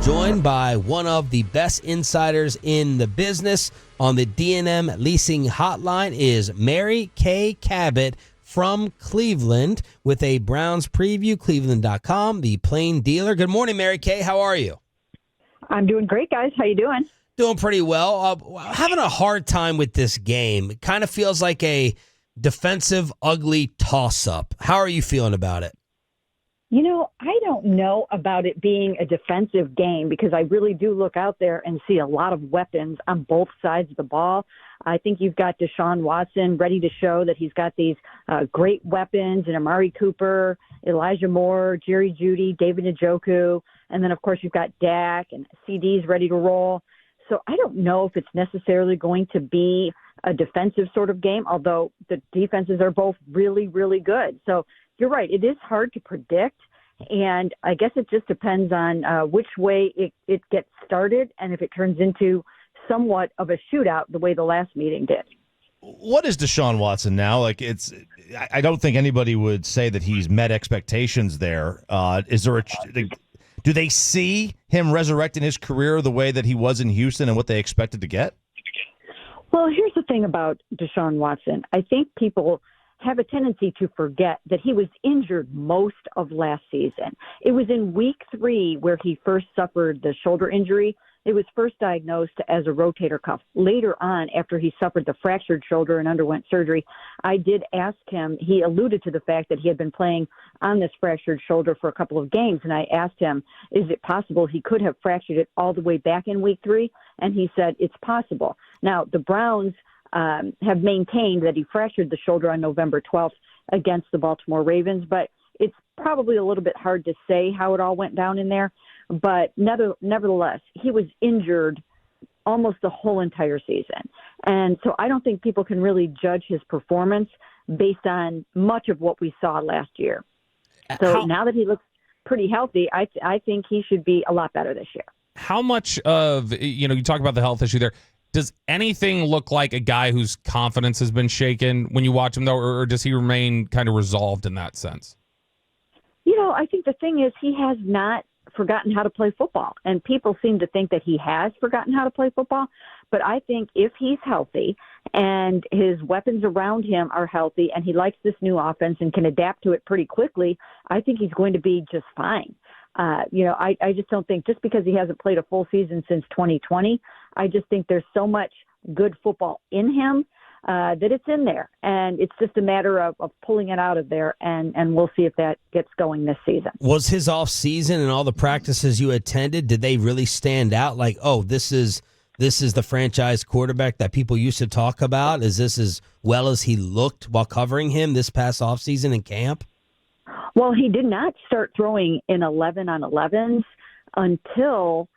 joined by one of the best insiders in the business on the D&M Leasing Hotline is Mary Kay Cabot from Cleveland with a Browns preview, cleveland.com, the plain dealer. Good morning, Mary Kay. How are you? I'm doing great, guys. How you doing? Doing pretty well. Having a hard time with this game. It kind of feels like a defensive, ugly toss-up. How are you feeling about it? You know, I don't know about it being a defensive game because I really do look out there and see a lot of weapons on both sides of the ball. I think you've got Deshaun Watson ready to show that he's got these great weapons, and Amari Cooper, Elijah Moore, Jerry Jeudy, David Njoku, and then, of course, you've got Dak and CD's ready to roll. So I don't know if it's necessarily going to be a defensive sort of game, although the defenses are both really, really good. So you're right. It is hard to predict, and I guess it just depends on which way it gets started and if it turns into somewhat of a shootout the way the last meeting did. What is Deshaun Watson now? I don't think anybody would say that he's met expectations there. Is there do they see him resurrecting his career the way that he was in Houston and what they expected to get? Well, here's the thing about Deshaun Watson. I think people have a tendency to forget that he was injured most of last season. It was in week 3 where he first suffered the shoulder injury. It was first diagnosed as a rotator cuff. Later on, after he suffered the fractured shoulder and underwent surgery, I did ask him, he alluded to the fact that he had been playing on this fractured shoulder for a couple of games, and I asked him, is it possible he could have fractured it all the way back in week 3? And he said, it's possible. Now, the Browns have maintained that he fractured the shoulder on November 12th against the Baltimore Ravens, but it's probably a little bit hard to say how it all went down in there. But nevertheless, he was injured almost the whole entire season. And so I don't think people can really judge his performance based on much of what we saw last year. So now that he looks pretty healthy, I think he should be a lot better this year. How much of, you talk about the health issue there. Does anything look like a guy whose confidence has been shaken when you watch him, though, or does he remain kind of resolved in that sense? I think the thing is he has not forgotten how to play football, and people seem to think that he has forgotten how to play football. But I think if he's healthy and his weapons around him are healthy and he likes this new offense and can adapt to it pretty quickly, I think he's going to be just fine. I just don't think just because he hasn't played a full season since 2020, I just think there's so much good football in him that it's in there. And it's just a matter of pulling it out of there, and we'll see if that gets going this season. Was his off season and all the practices you attended, did they really stand out? Like, oh, this is the franchise quarterback that people used to talk about? Is this as well as he looked while covering him this past offseason in camp? Well, he did not start throwing in 11-on-11s until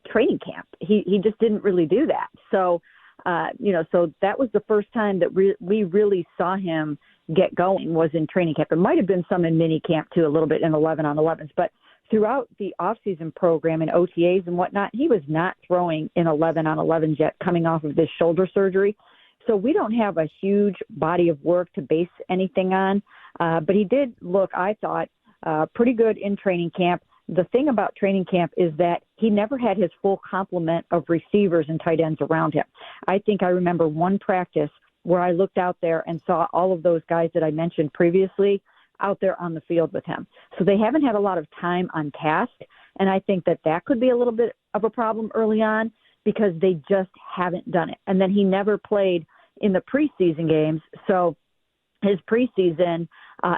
training camp. He just didn't really do that. So, so that was the first time that we really saw him get going was in training camp. There might have been some in mini camp too, a little bit in 11-on-11s, but throughout the offseason program and OTAs and whatnot, he was not throwing in 11-on-11s yet coming off of this shoulder surgery. So we don't have a huge body of work to base anything on. But he did look, I thought, pretty good in training camp. The thing about training camp is that he never had his full complement of receivers and tight ends around him. I think I remember one practice where I looked out there and saw all of those guys that I mentioned previously out there on the field with him. So they haven't had a lot of time on task, and I think that could be a little bit of a problem early on because they just haven't done it. And then he never played in the preseason games, so his preseason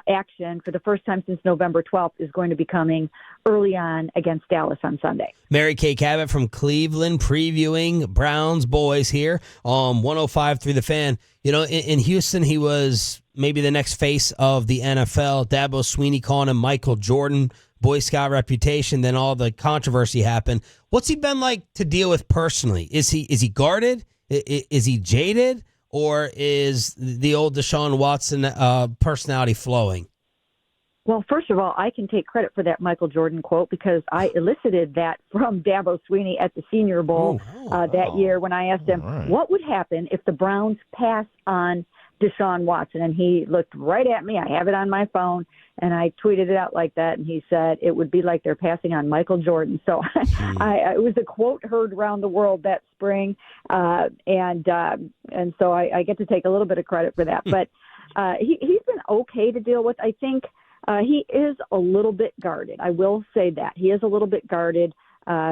action for the first time since November 12th is going to be coming early on against Dallas on Sunday. Mary Kay Cabot from Cleveland previewing Browns boys here on 105 through the Fan. In Houston, he was maybe the next face of the NFL. Dabo Swinney calling him Michael Jordan, Boy Scout reputation. Then all the controversy happened. What's he been like to deal with personally? Is he guarded? Is he jaded? Or is the old Deshaun Watson personality flowing? Well, first of all, I can take credit for that Michael Jordan quote because I elicited that from Dabo Swinney at the Senior Bowl that year when I asked him, what would happen if the Browns pass on Deshaun Watson. And he looked right at me. I have it on my phone, and I tweeted it out like that. And he said it would be like they're passing on Michael Jordan. So it was a quote heard around the world that spring. And so I get to take a little bit of credit for that. But he's been okay to deal with. I think he is a little bit guarded. I will say that. He is a little bit guarded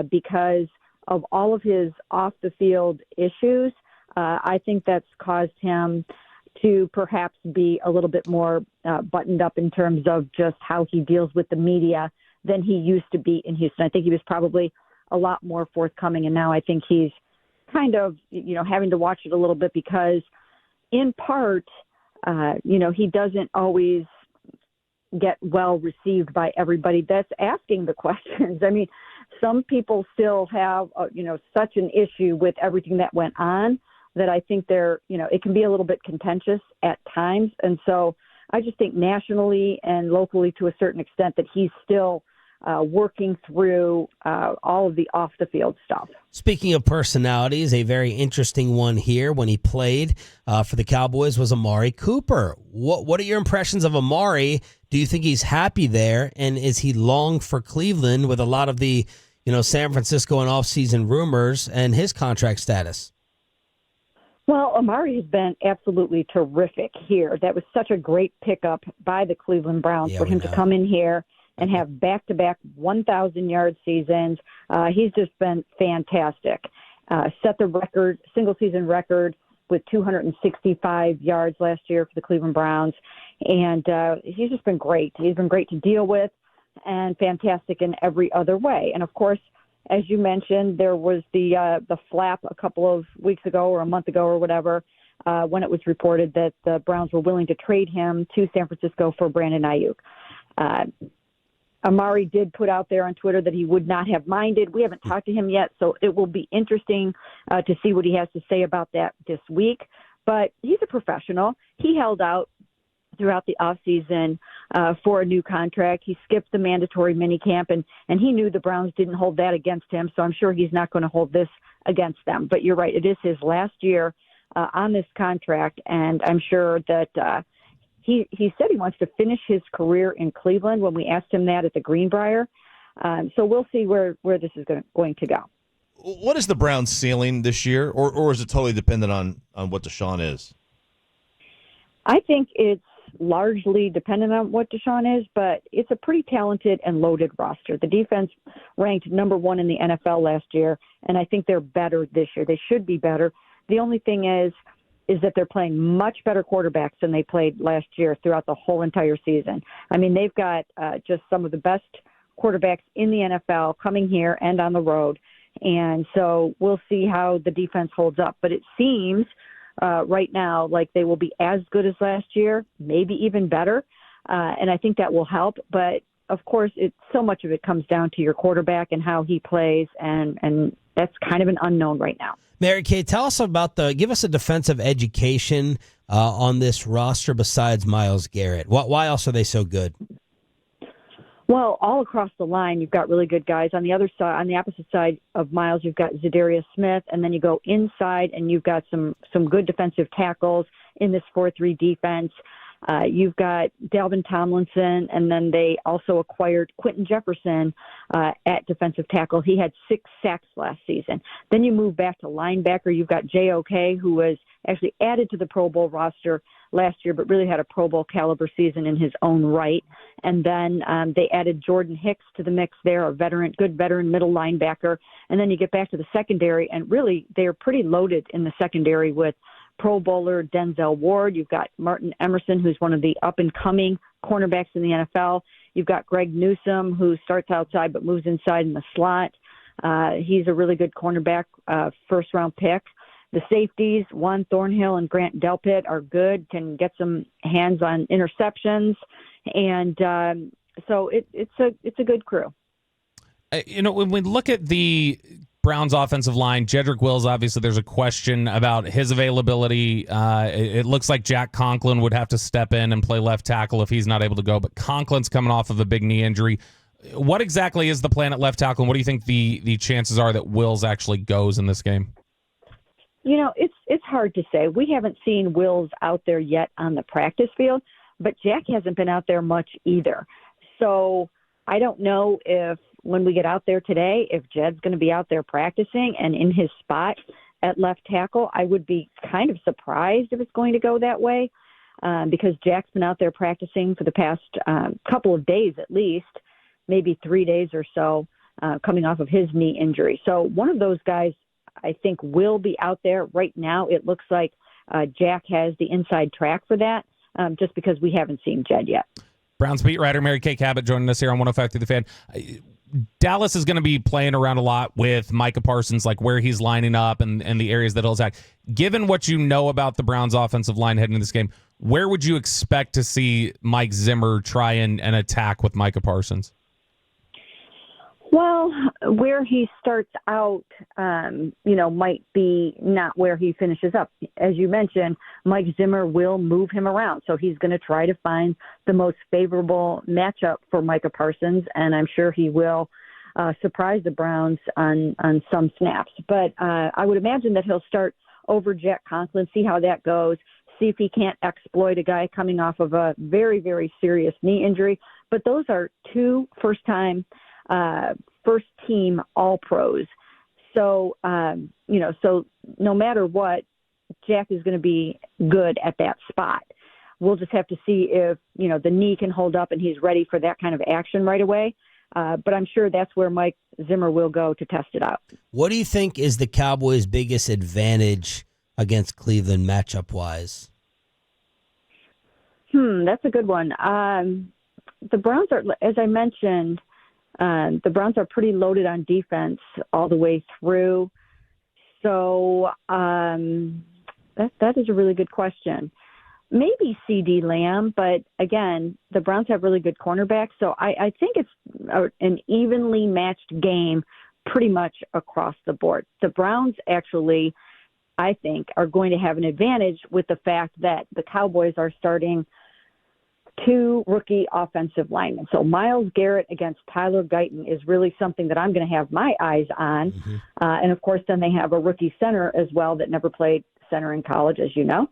because of all of his off-the-field issues. I think that's caused him to perhaps be a little bit more buttoned up in terms of just how he deals with the media than he used to be in Houston. I think he was probably a lot more forthcoming, and now I think he's kind of, having to watch it a little bit because, in part, he doesn't always get well received by everybody that's asking the questions. I mean, some people still have, such an issue with everything that went on that I think it can be a little bit contentious at times. And so I just think nationally and locally to a certain extent that he's still working through all of the off-the-field stuff. Speaking of personalities, a very interesting one here when he played for the Cowboys was Amari Cooper. What are your impressions of Amari? Do you think he's happy there? And is he long for Cleveland with a lot of the, San Francisco and off-season rumors and his contract status? Well, Amari has been absolutely terrific here. That was such a great pickup by the Cleveland Browns for him to come in here and have back-to-back 1,000-yard seasons. He's just been fantastic. Set the record, single-season record with 265 yards last year for the Cleveland Browns. And he's just been great. He's been great to deal with and fantastic in every other way. And, of course, as you mentioned, there was the flap a couple of weeks ago or a month ago or whatever when it was reported that the Browns were willing to trade him to San Francisco for Brandon Ayuk. Amari did put out there on Twitter that he would not have minded. We haven't talked to him yet, so it will be interesting to see what he has to say about that this week. But he's a professional. He held out throughout the offseason for a new contract. He skipped the mandatory minicamp, and he knew the Browns didn't hold that against him, so I'm sure he's not going to hold this against them. But you're right, it is his last year on this contract, and I'm sure that he said he wants to finish his career in Cleveland when we asked him that at the Greenbrier. So we'll see where this is going to go. What is the Browns' ceiling this year, or is it totally dependent on what Deshaun is? I think it's largely dependent on what Deshaun is, but it's a pretty talented and loaded roster. The defense ranked number 1 in the NFL last year, and I think they're better this year. They should be better. The only thing is that they're playing much better quarterbacks than they played last year throughout the whole entire season. I mean, they've got just some of the best quarterbacks in the NFL coming here and on the road, and so we'll see how the defense holds up. But it seems right now like they will be as good as last year, maybe even better, and I think that will help. But, of course, so much of it comes down to your quarterback and how he plays, and that's kind of an unknown right now. Mary Kay, tell us give us a defensive education on this roster besides Myles Garrett. Why else are they so good? Well, all across the line, you've got really good guys. On the other side, on the opposite side of Myles, you've got Zadarius Smith, and then you go inside, and you've got some good defensive tackles in this 4-3 defense. You've got Dalvin Tomlinson, and then they also acquired Quentin Jefferson at defensive tackle. He had 6 sacks last season. Then you move back to linebacker. You've got J.O.K., who was actually added to the Pro Bowl roster last year, but really had a Pro Bowl caliber season in his own right. And then they added Jordan Hicks to the mix there, good veteran middle linebacker. And then you get back to the secondary, and really they're pretty loaded in the secondary with Pro Bowler Denzel Ward. You've got Martin Emerson, who's one of the up-and-coming cornerbacks in the NFL. You've got Greg Newsome, who starts outside but moves inside in the slot. He's a really good cornerback, first-round pick. The safeties, Juan Thornhill and Grant Delpit, are good, can get some hands on interceptions, and so it's a good crew. When we look at the Browns offensive line, Jedrick Wills, obviously there's a question about his availability. It looks like Jack Conklin would have to step in and play left tackle if he's not able to go, but Conklin's coming off of a big knee injury. What exactly is the plan at left tackle, and what do you think the chances are that Wills actually goes in this game? It's hard to say. We haven't seen Wills out there yet on the practice field, but Jack hasn't been out there much either. So I don't know if when we get out there today, if Jed's going to be out there practicing and in his spot at left tackle. I would be kind of surprised if it's going to go that way because Jack's been out there practicing for the past couple of days at least, maybe 3 days or so, coming off of his knee injury. So one of those guys I think will be out there. Right now it looks like Jack has the inside track for that just because we haven't seen Jed yet. Browns beat writer Mary Kay Cabot joining us here on 105 through the Fan. Dallas is going to be playing around a lot with Micah Parsons, like where he's lining up and the areas that he'll attack. Given what you know about the Browns' offensive line heading into this game, where would you expect to see Mike Zimmer try and attack with Micah Parsons? Well, where he starts out, might be not where he finishes up. As you mentioned, Mike Zimmer will move him around. So he's going to try to find the most favorable matchup for Micah Parsons, and I'm sure he will surprise the Browns on some snaps. But I would imagine that he'll start over Jack Conklin, see how that goes, see if he can't exploit a guy coming off of a very, very serious knee injury. But those are two first-team All-Pros. So, so no matter what, Jack is going to be good at that spot. We'll just have to see if, the knee can hold up and he's ready for that kind of action right away. But I'm sure that's where Mike Zimmer will go to test it out. What do you think is the Cowboys' biggest advantage against Cleveland matchup-wise? That's a good one. The Browns are, as I mentioned, the Browns are pretty loaded on defense all the way through. So that is a really good question. Maybe CD Lamb, but again, the Browns have really good cornerbacks. So I think it's an evenly matched game pretty much across the board. The Browns actually, I think, are going to have an advantage with the fact that the Cowboys are starting two rookie offensive linemen. So Myles Garrett against Tyler Guyton is really something that I'm going to have my eyes on. Mm-hmm. And, of course, then they have a rookie center as well that never played center in college, as you know.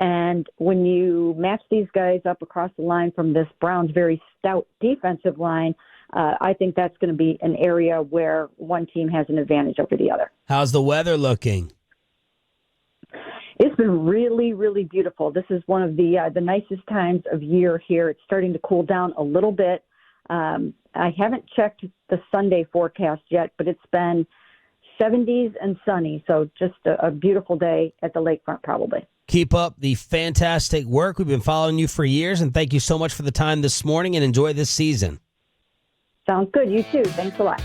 And when you match these guys up across the line from this Browns very stout defensive line, I think that's going to be an area where one team has an advantage over the other. How's the weather looking? It's been really, really beautiful. This is one of the nicest times of year here. It's starting to cool down a little bit. I haven't checked the Sunday forecast yet, but it's been 70s and sunny, so just a beautiful day at the lakefront probably. Keep up the fantastic work. We've been following you for years, and thank you so much for the time this morning, and enjoy this season. Sounds good. You too. Thanks a lot.